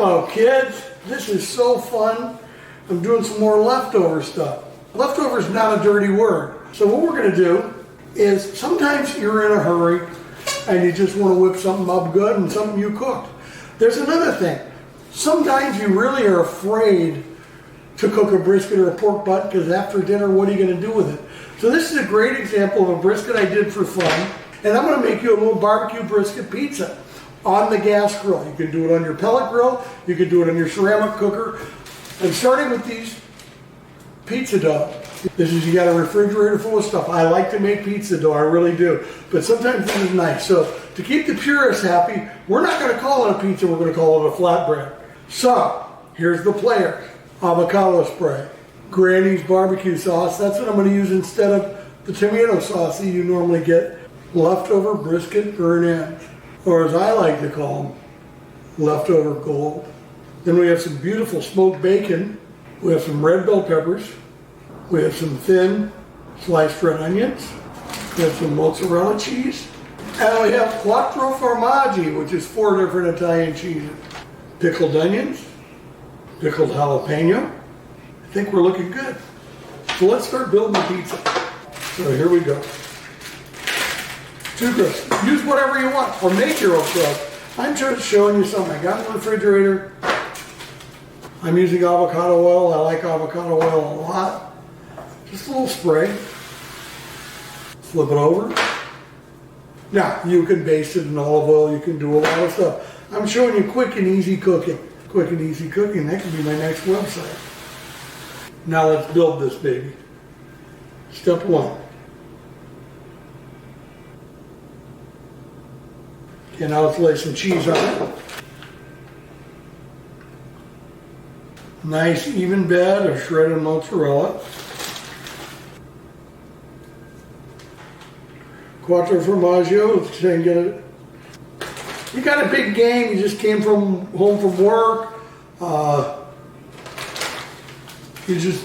Hello kids, this is so fun. I'm doing some more leftover stuff. Leftover is not a dirty word. So what we're going to do is sometimes you're in a hurry and you just want to whip something up good and something you cooked. There's another thing. Sometimes you really are afraid to cook a brisket or a pork butt because after dinner, what are you going to do with it? So this is a great example of a brisket I did for fun. And I'm going to make you a little barbecue brisket pizza on the gas grill. You can do it on your pellet grill. You can do it on your ceramic cooker. I'm starting with these pizza dough. This is, you got a refrigerator full of stuff. I like to make pizza dough, I really do. But sometimes this is nice. So to keep the purists happy, we're not going to call it a pizza, we're going to call it a flatbread. So here's the player. Avocado spray. Granny's barbecue sauce. That's what I'm going to use instead of the tomato sauce that you normally get. Leftover brisket burnt ends, or as I like to call them, leftover gold. Then we have some beautiful smoked bacon. We have some red bell peppers. We have some thin sliced red onions. We have some mozzarella cheese. And we have quattro formaggi, which is 4 different Italian cheeses. Pickled onions, pickled jalapeno. I think we're looking good. So let's start building the pizza. So here we go. 2 crusts. Use whatever you want, or make your own crust. I'm just showing you something I got in the refrigerator. I'm using avocado oil. I like avocado oil a lot. Just a little spray. Flip it over. Now, you can baste it in olive oil. You can do a lot of stuff. I'm showing you quick and easy cooking. Quick and easy cooking. That could be my next website. Now let's build this baby. Step 1. Okay, now let's lay some cheese on it. Nice even bed of shredded mozzarella. Quattro formaggio, let's try and get it. You got a big game, you just came home from work. You just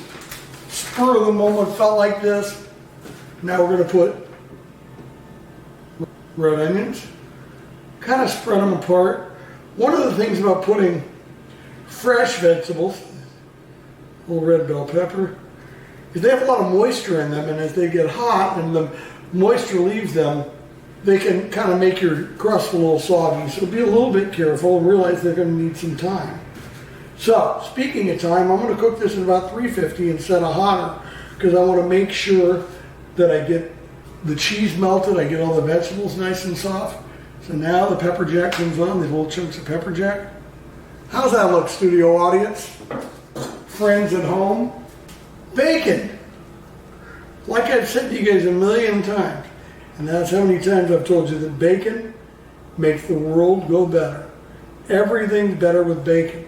spur of the moment felt like this. Now we're going to put red onions. Kind of spread them apart. One of the things about putting fresh vegetables, a little red bell pepper, is they have a lot of moisture in them, and as they get hot and the moisture leaves them, they can kind of make your crust a little soggy. So be a little bit careful and realize they're going to need some time. So, speaking of time, I'm going to cook this at about 350 instead of hotter because I want to make sure that I get the cheese melted, I get all the vegetables nice and soft. So now the pepper jack comes on, these little chunks of pepper jack. How's that look, studio audience? Friends at home? Bacon! Like I've said to you guys a million times, and that's how many times I've told you that bacon makes the world go better. Everything's better with bacon.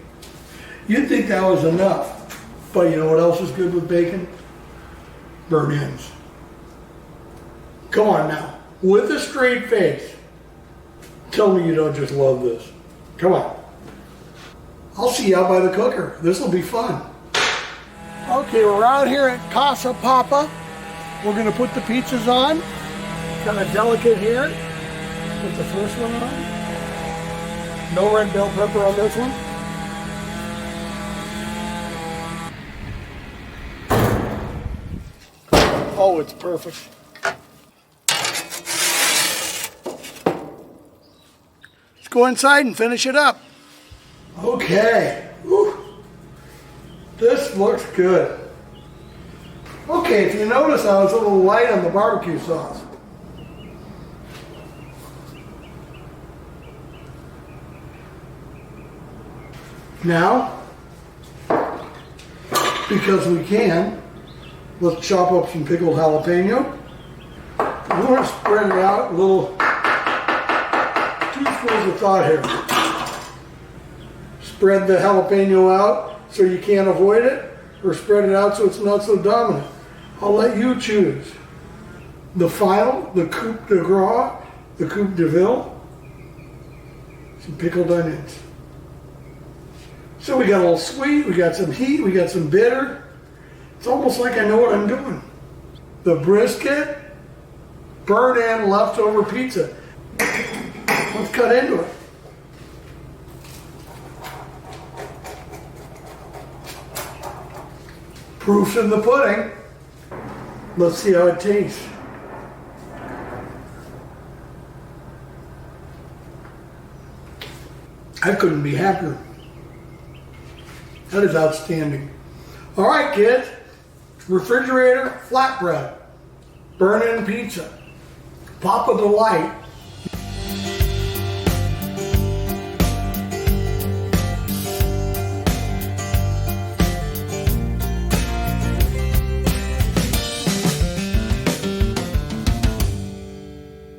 You'd think that was enough, but you know what else is good with bacon? Burnt ends. Come on now, with a straight face. Tell me you don't just love this. Come on. I'll see you out by the cooker. This will be fun. Okay, we're out here at Casa Papa. We're going to put the pizzas on. Kind of delicate here. Put the first one on. No red bell pepper on this one. Oh, it's perfect. Go inside and finish it up. Okay. Whew. This looks good. Okay, if you notice, I was a little light on the barbecue sauce. Now, because we can, let's chop up some pickled jalapeno. I'm going to spread it out a little. 2 schools of thought here. Spread the jalapeno out so you can't avoid it, or spread it out so it's not so dominant. I'll let you choose. The final, the coup de grace, the coup de ville, some pickled onions. So we got a little sweet, we got some heat, we got some bitter. It's almost like I know what I'm doing. The brisket, burnt end leftover pizza. Let's cut into it. Proof's in the pudding. Let's see how it tastes. I couldn't be happier. That is outstanding. All right, kids. Refrigerator flatbread. Burn-in pizza. Pop of delight.